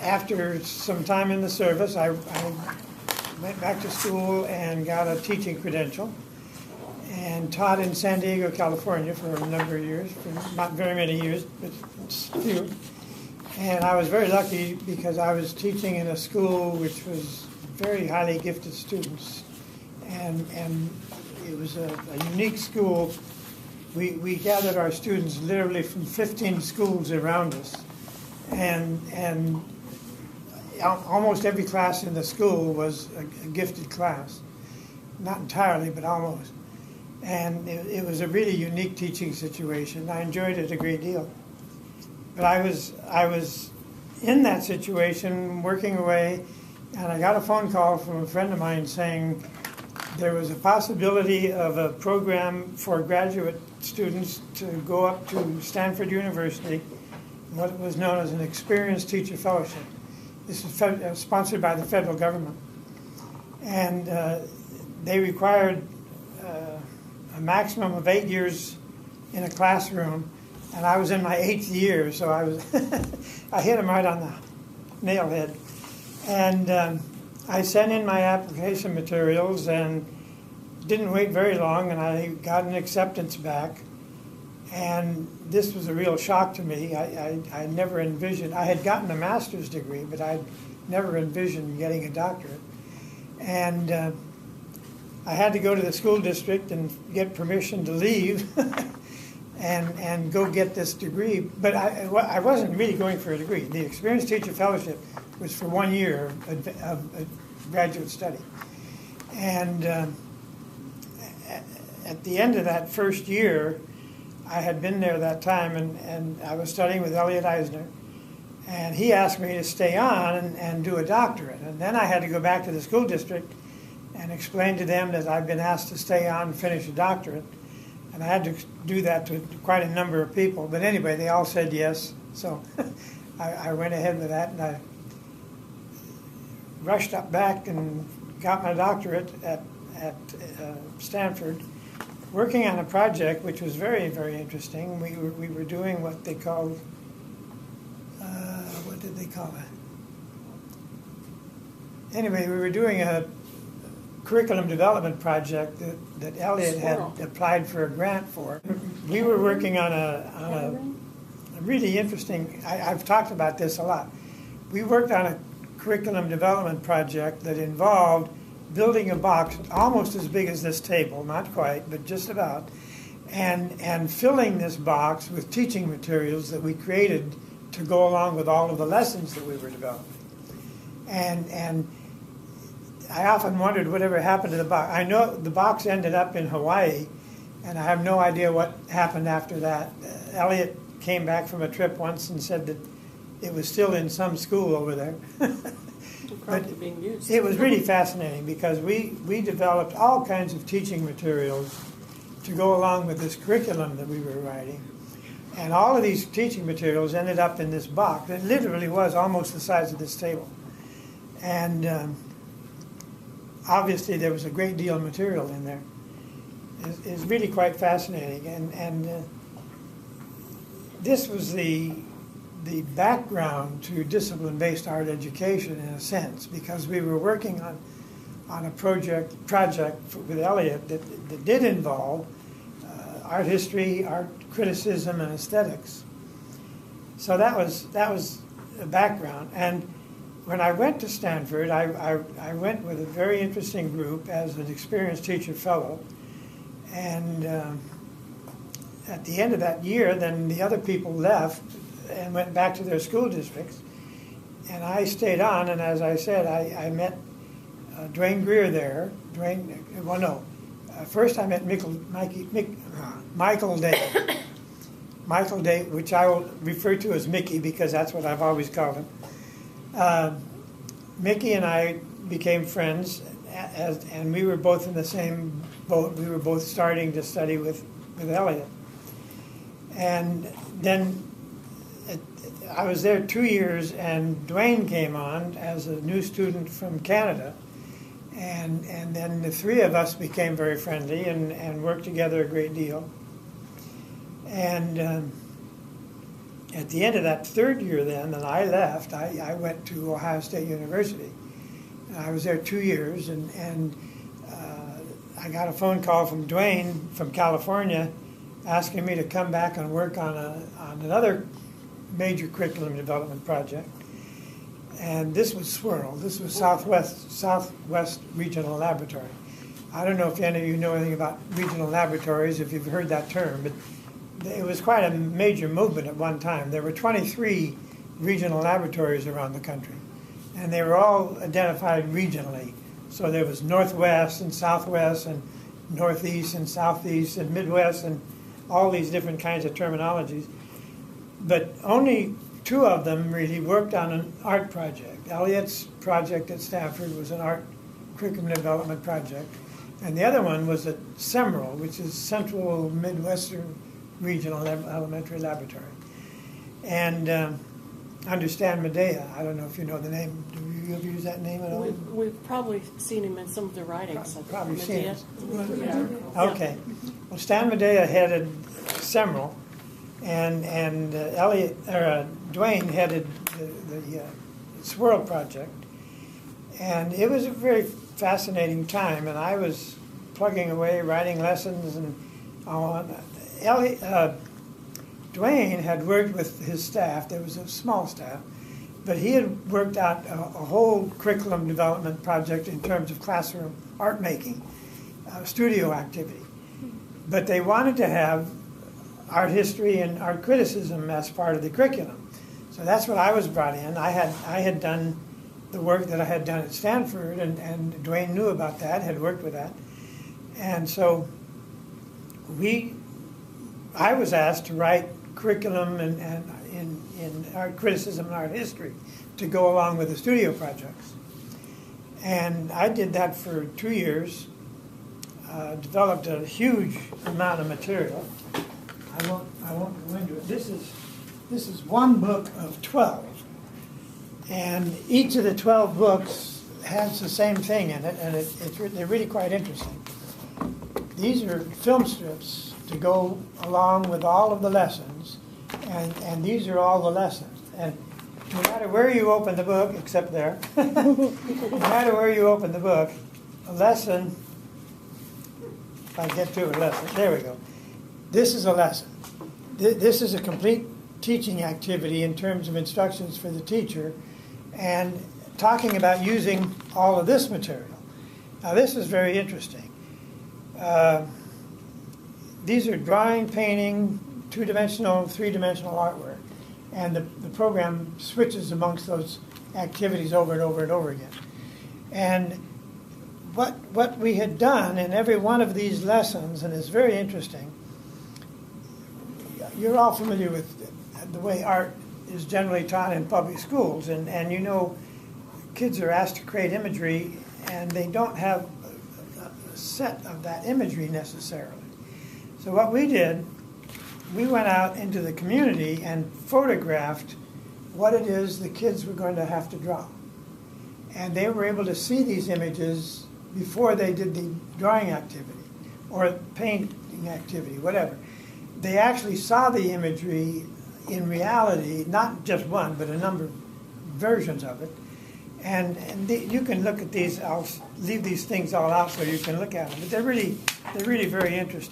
After some time in the service, I went back to school and got a teaching credential and taught in San Diego, California for a number of years, for not very many years, but few. And I was very lucky because I was teaching in a school which was very highly gifted students. And it was a unique school. We gathered our students literally from 15 schools around us. And almost every class in the school was a gifted class. Not entirely, but almost. And it was a really unique teaching situation. I enjoyed it a great deal. But I was in that situation, working away, and I got a phone call from a friend of mine saying there was a possibility of a program for graduate students to go up to Stanford University, what was known as an Experienced Teacher Fellowship. This was sponsored by the federal government. And they required a maximum of 8 years in a classroom, and I was in my 8th year, so I was I hit them right on the nail head. And I sent in my application materials and didn't wait very long, and I got an acceptance back. And this was a real shock to me. I never envisioned, I had gotten a master's degree, but I'd never envisioned getting a doctorate. And I had to go to the school district and get permission to leave and go get this degree. But I wasn't really going for a degree. The Experienced Teacher Fellowship was for 1 year of graduate study. And at the end of that first year, I had been there that time, and I was studying with Elliot Eisner, and he asked me to stay on and do a doctorate. And then I had to go back to the school district and explain to them that I've been asked to stay on and finish a doctorate. And I had to do that to quite a number of people. But anyway, they all said yes, so I went ahead with that, and I rushed up back and got my doctorate at Stanford, working on a project which was very, very interesting. We were doing what they called, what did they call it? Anyway, we were doing a curriculum development project that Elliot had applied for a grant for. We were working on a really interesting, I've talked about this a lot. We worked on a curriculum development project that involved building a box almost as big as this table, not quite, but just about, and filling this box with teaching materials that we created to go along with all of the lessons that we were developing. And I often wondered whatever happened to the box. I know the box ended up in Hawaii, and I have no idea what happened after that. Elliot came back from a trip once and said that it was still in some school over there. But being used. It was really fascinating because we developed all kinds of teaching materials to go along with this curriculum that we were writing. And all of these teaching materials ended up in this box. It literally was almost the size of this table. And obviously there was a great deal of material in there. It's really quite fascinating. And this was the background to discipline-based art education in a sense, because we were working on a project with Elliot that did involve art history, art criticism, and aesthetics. So that was a background. And when I went to Stanford, I went with a very interesting group as an experienced teacher fellow. And at the end of that year, then the other people left and went back to their school districts. And I stayed on, and as I said, I met Dwayne Greer there. First I met Michael Day. Michael Day, which I will refer to as Mickey because that's what I've always called him. Mickey and I became friends, and we were both in the same boat. We were both starting to study with Elliot. And then I was there 2 years, and Dwayne came on as a new student from Canada. And then the three of us became very friendly and worked together a great deal. And at the end of that third year then I left, I went to Ohio State University. I was there 2 years, and I got a phone call from Dwayne from California asking me to come back and work on another major curriculum development project. And this was SWRL. This was Southwest Regional Laboratory. I don't know if any of you know anything about regional laboratories, if you've heard that term, but it was quite a major movement at one time. There were 23 regional laboratories around the country, and they were all identified regionally. So there was Northwest and Southwest and Northeast and Southeast and Midwest and all these different kinds of terminologies. But only 2 of them really worked on an art project. Elliot's project at Stanford was an art curriculum development project, and the other one was at SWRL, which is Central Midwestern Regional Elementary Laboratory. And under Stan Medea, I don't know if you know the name. Do you ever use that name at all? We've probably seen him in some of the writings. Probably seen him. Yeah. Okay. Well, Stan Medea headed SWRL, and Dwayne headed the SWRL project. And it was a very fascinating time, and I was plugging away, writing lessons and on. Dwayne had worked with his staff. There was a small staff, but he had worked out a whole curriculum development project in terms of classroom art making, studio activity. But they wanted to have art history and art criticism as part of the curriculum. So that's what I was brought in. I had done the work that I had done at Stanford, and Dwayne knew about that, had worked with that. And so I was asked to write curriculum and in art criticism and art history to go along with the studio projects. And I did that for 2 years, developed a huge amount of material. I won't go into it. This is one book of 12. And each of the 12 books has the same thing in it, and they're really quite interesting. These are film strips to go along with all of the lessons, and these are all the lessons. And no matter where you open the book, except there, no matter where you open the book, a lesson, if I get to a lesson, there we go. This is a lesson. This is a complete teaching activity in terms of instructions for the teacher, and talking about using all of this material. Now this is very interesting. These are drawing, painting, 2-dimensional, 3-dimensional artwork, and the program switches amongst those activities over and over and over again. And what we had done in every one of these lessons, and it's very interesting, you're all familiar with the way art is generally taught in public schools, and you know kids are asked to create imagery, and they don't have a set of that imagery necessarily. So what we did, we went out into the community and photographed what it is the kids were going to have to draw. And they were able to see these images before they did the drawing activity or painting activity, whatever. They actually saw the imagery in reality, not just one, but a number of versions of it. And you can look at these. I'll leave these things all out so you can look at them. But they're really very interesting.